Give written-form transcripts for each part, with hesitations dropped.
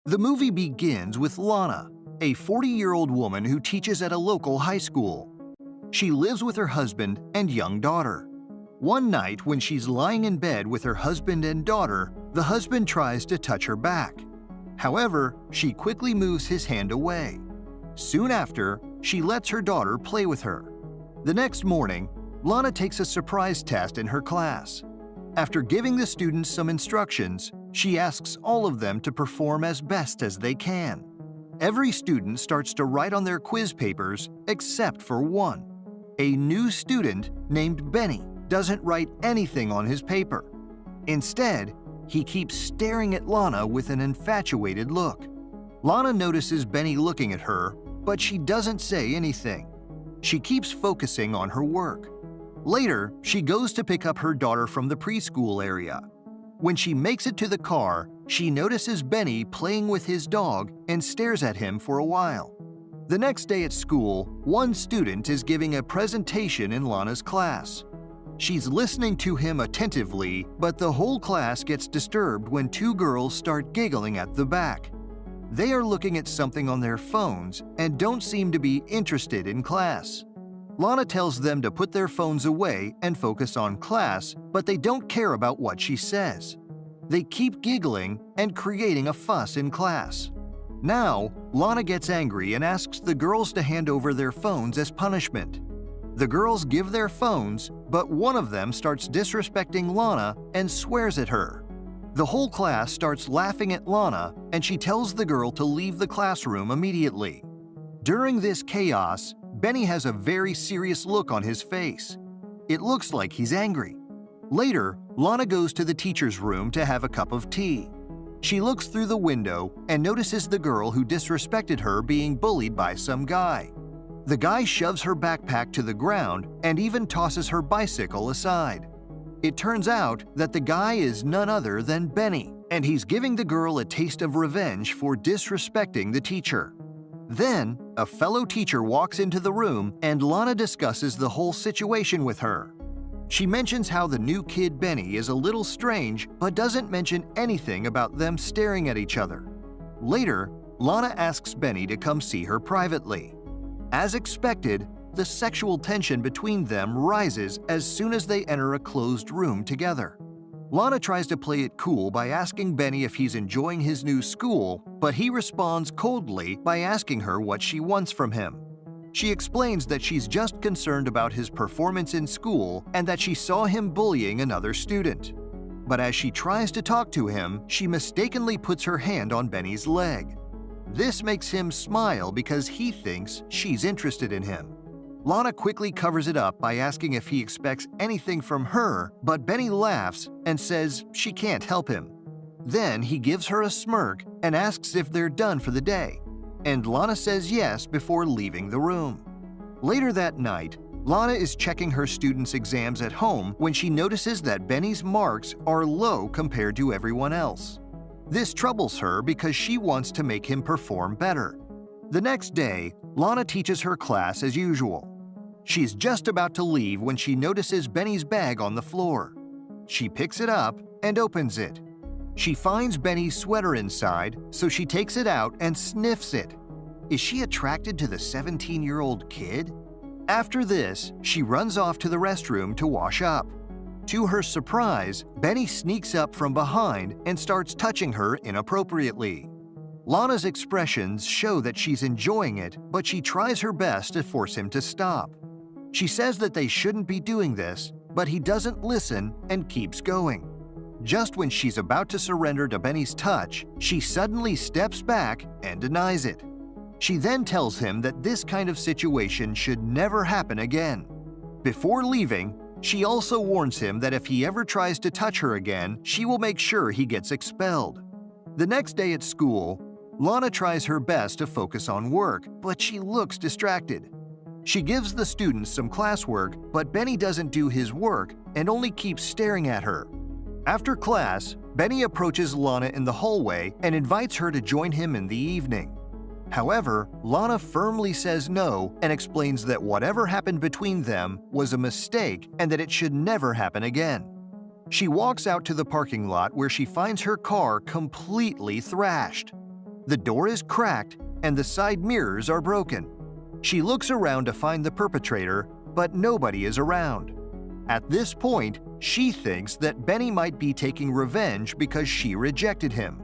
The movie begins with Lana, a 40-year-old woman who teaches at a local high school. She lives with her husband and young daughter. One night, when she's lying in bed with her husband and daughter, the husband tries to touch her back. However, she quickly moves his hand away. Soon after, she lets her daughter play with her. The next morning, Lana takes a surprise test in her class. After giving the students some instructions, she asks all of them to perform as best as they can. Every student starts to write on their quiz papers except for one. A new student named Benny doesn't write anything on his paper. Instead, he keeps staring at Lana with an infatuated look. Lana notices Benny looking at her, but she doesn't say anything. She keeps focusing on her work. Later, she goes to pick up her daughter from the preschool area. When she makes it to the car, she notices Benny playing with his dog and stares at him for a while. The next day at school, one student is giving a presentation in Lana's class. She's listening to him attentively, but the whole class gets disturbed when two girls start giggling at the back. They are looking at something on their phones and don't seem to be interested in class. Lana tells them to put their phones away and focus on class, but they don't care about what she says. They keep giggling and creating a fuss in class. Now, Lana gets angry and asks the girls to hand over their phones as punishment. The girls give their phones, but one of them starts disrespecting Lana and swears at her. The whole class starts laughing at Lana, and she tells the girl to leave the classroom immediately. During this chaos, Benny has a very serious look on his face. It looks like he's angry. Later, Lana goes to the teacher's room to have a cup of tea. She looks through the window and notices the girl who disrespected her being bullied by some guy. The guy shoves her backpack to the ground and even tosses her bicycle aside. It turns out that the guy is none other than Benny, and he's giving the girl a taste of revenge for disrespecting the teacher. Then, a fellow teacher walks into the room and Lana discusses the whole situation with her. She mentions how the new kid Benny is a little strange but doesn't mention anything about them staring at each other. Later, Lana asks Benny to come see her privately. As expected, the sexual tension between them rises as soon as they enter a closed room together. Lana tries to play it cool by asking Benny if he's enjoying his new school, but he responds coldly by asking her what she wants from him. She explains that she's just concerned about his performance in school and that she saw him bullying another student. But as she tries to talk to him, she mistakenly puts her hand on Benny's leg. This makes him smile because he thinks she's interested in him. Lana quickly covers it up by asking if he expects anything from her, but Benny laughs and says she can't help him. Then he gives her a smirk and asks if they're done for the day, and Lana says yes before leaving the room. Later that night, Lana is checking her students' exams at home when she notices that Benny's marks are low compared to everyone else. This troubles her because she wants to make him perform better. The next day, Lana teaches her class as usual. She's just about to leave when she notices Benny's bag on the floor. She picks it up and opens it. She finds Benny's sweater inside, so she takes it out and sniffs it. Is she attracted to the 17-year-old kid? After this, she runs off to the restroom to wash up. To her surprise, Benny sneaks up from behind and starts touching her inappropriately. Lana's expressions show that she's enjoying it, but she tries her best to force him to stop. She says that they shouldn't be doing this, but he doesn't listen and keeps going. Just when she's about to surrender to Benny's touch, she suddenly steps back and denies it. She then tells him that this kind of situation should never happen again. Before leaving, she also warns him that if he ever tries to touch her again, she will make sure he gets expelled. The next day at school, Lana tries her best to focus on work, but she looks distracted. She gives the students some classwork, but Benny doesn't do his work and only keeps staring at her. After class, Benny approaches Lana in the hallway and invites her to join him in the evening. However, Lana firmly says no and explains that whatever happened between them was a mistake and that it should never happen again. She walks out to the parking lot where she finds her car completely thrashed. The door is cracked and the side mirrors are broken. She looks around to find the perpetrator, but nobody is around. At this point, she thinks that Benny might be taking revenge because she rejected him.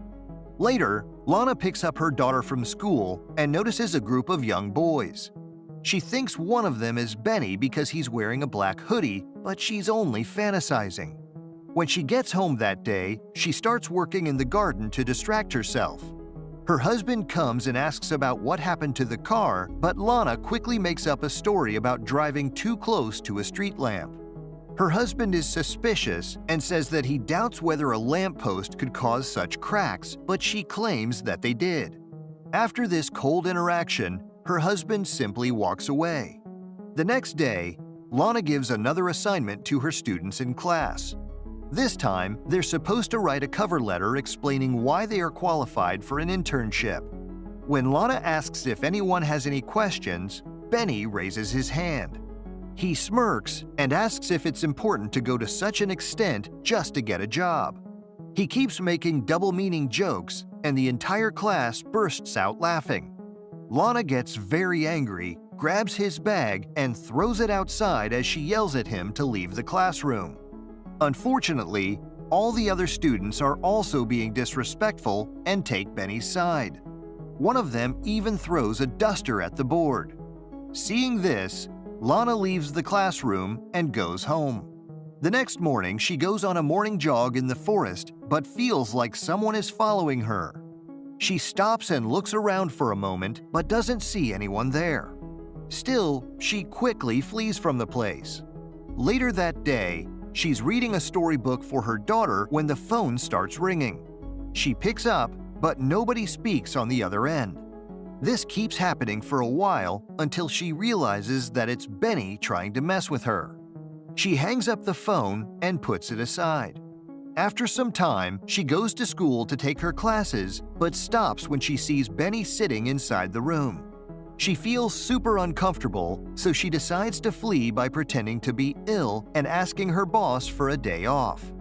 Later, Lana picks up her daughter from school and notices a group of young boys. She thinks one of them is Benny because he's wearing a black hoodie, but she's only fantasizing. When she gets home that day, she starts working in the garden to distract herself. Her husband comes and asks about what happened to the car, but Lana quickly makes up a story about driving too close to a street lamp. Her husband is suspicious and says that he doubts whether a lamppost could cause such cracks, but she claims that they did. After this cold interaction, her husband simply walks away. The next day, Lana gives another assignment to her students in class. This time, they're supposed to write a cover letter explaining why they are qualified for an internship. When Lana asks if anyone has any questions, Benny raises his hand. He smirks and asks if it's important to go to such an extent just to get a job. He keeps making double-meaning jokes, and the entire class bursts out laughing. Lana gets very angry, grabs his bag, and throws it outside as she yells at him to leave the classroom. Unfortunately, all the other students are also being disrespectful and take Benny's side. One of them even throws a duster at the board. Seeing this, Lana leaves the classroom and goes home. The next morning, she goes on a morning jog in the forest but feels like someone is following her. She stops and looks around for a moment but doesn't see anyone there. Still, she quickly flees from the place. Later that day, she's reading a storybook for her daughter when the phone starts ringing. She picks up, but nobody speaks on the other end. This keeps happening for a while until she realizes that it's Benny trying to mess with her. She hangs up the phone and puts it aside. After some time, she goes to school to take her classes, but stops when she sees Benny sitting inside the room. She feels super uncomfortable, so she decides to flee by pretending to be ill and asking her boss for a day off.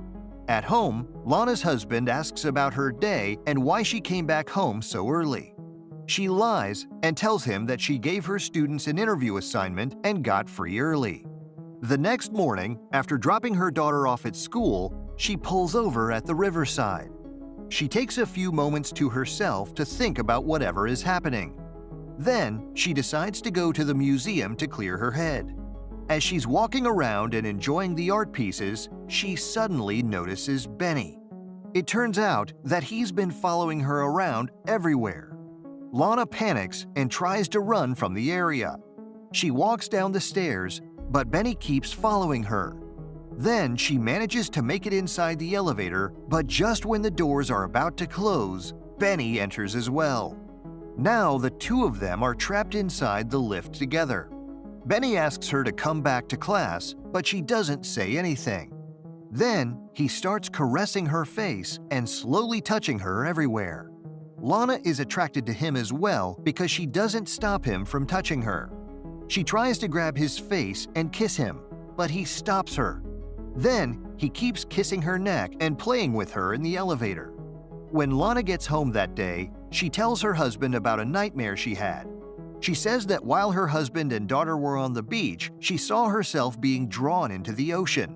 At home, Lana's husband asks about her day and why she came back home so early. She lies and tells him that she gave her students an interview assignment and got free early. The next morning, after dropping her daughter off at school, she pulls over at the riverside. She takes a few moments to herself to think about whatever is happening. Then, she decides to go to the museum to clear her head. As she's walking around and enjoying the art pieces, she suddenly notices Benny. It turns out that he's been following her around everywhere. Lana panics and tries to run from the area. She walks down the stairs, but Benny keeps following her. Then she manages to make it inside the elevator, but just when the doors are about to close, Benny enters as well. Now the two of them are trapped inside the lift together. Benny asks her to come back to class, but she doesn't say anything. Then he starts caressing her face and slowly touching her everywhere. Lana is attracted to him as well because she doesn't stop him from touching her. She tries to grab his face and kiss him, but he stops her. Then he keeps kissing her neck and playing with her in the elevator. When Lana gets home that day, she tells her husband about a nightmare she had. She says that while her husband and daughter were on the beach, she saw herself being drawn into the ocean.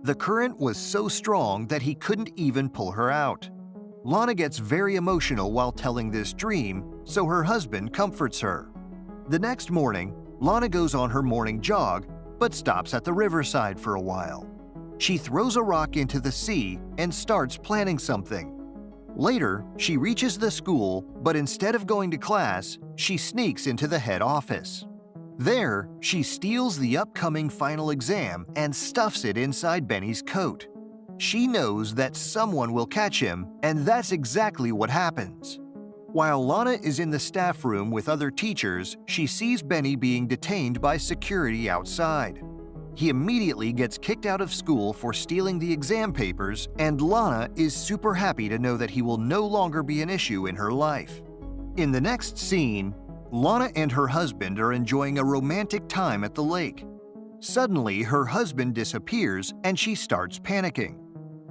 The current was so strong that he couldn't even pull her out. Lana gets very emotional while telling this dream, so her husband comforts her. The next morning, Lana goes on her morning jog, but stops at the riverside for a while. She throws a rock into the sea and starts planning something. Later, she reaches the school, but instead of going to class, she sneaks into the head office. There, she steals the upcoming final exam and stuffs it inside Benny's coat. She knows that someone will catch him, and that's exactly what happens. While Lana is in the staff room with other teachers, she sees Benny being detained by security outside. He immediately gets kicked out of school for stealing the exam papers, and Lana is super happy to know that he will no longer be an issue in her life. In the next scene, Lana and her husband are enjoying a romantic time at the lake. Suddenly, her husband disappears and she starts panicking.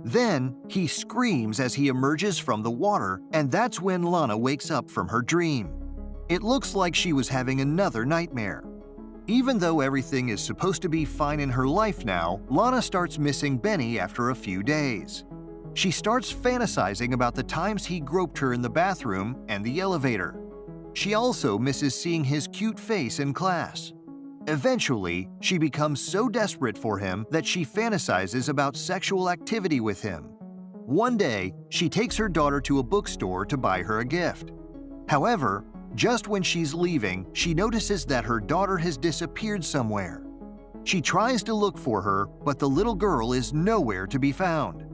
Then, he screams as he emerges from the water, and that's when Lana wakes up from her dream. It looks like she was having another nightmare. Even though everything is supposed to be fine in her life now, Lana starts missing Benny after a few days. She starts fantasizing about the times he groped her in the bathroom and the elevator. She also misses seeing his cute face in class. Eventually, she becomes so desperate for him that she fantasizes about sexual activity with him. One day, she takes her daughter to a bookstore to buy her a gift. However, just when she's leaving, she notices that her daughter has disappeared somewhere. She tries to look for her, but the little girl is nowhere to be found.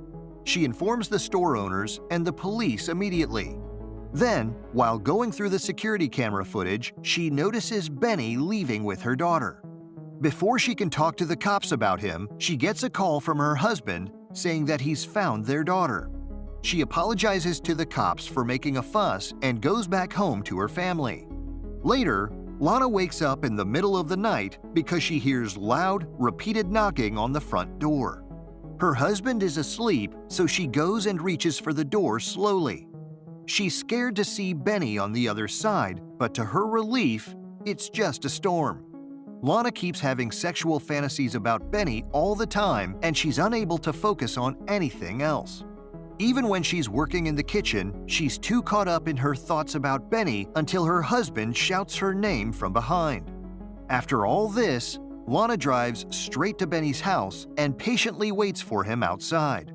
She informs the store owners and the police immediately. Then, while going through the security camera footage, she notices Benny leaving with her daughter. Before she can talk to the cops about him, she gets a call from her husband saying that he's found their daughter. She apologizes to the cops for making a fuss and goes back home to her family. Later, Lana wakes up in the middle of the night because she hears loud, repeated knocking on the front door. Her husband is asleep, so she goes and reaches for the door slowly. She's scared to see Benny on the other side, but to her relief, it's just a storm. Lana keeps having sexual fantasies about Benny all the time, and she's unable to focus on anything else. Even when she's working in the kitchen, she's too caught up in her thoughts about Benny until her husband shouts her name from behind. After all this, Lana drives straight to Benny's house and patiently waits for him outside.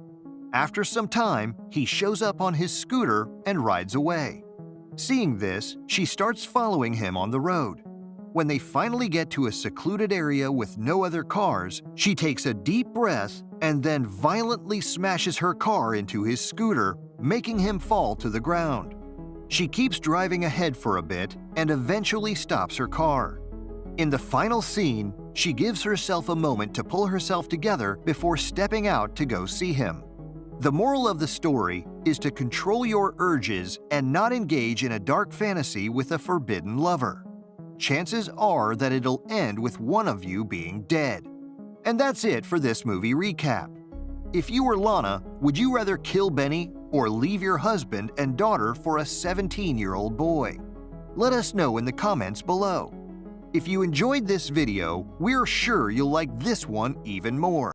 After some time, he shows up on his scooter and rides away. Seeing this, she starts following him on the road. When they finally get to a secluded area with no other cars, she takes a deep breath and then violently smashes her car into his scooter, making him fall to the ground. She keeps driving ahead for a bit and eventually stops her car. In the final scene, she gives herself a moment to pull herself together before stepping out to go see him. The moral of the story is to control your urges and not engage in a dark fantasy with a forbidden lover. Chances are that it'll end with one of you being dead. And that's it for this movie recap. If you were Lana, would you rather kill Benny or leave your husband and daughter for a 17-year-old boy? Let us know in the comments below. If you enjoyed this video, we're sure you'll like this one even more.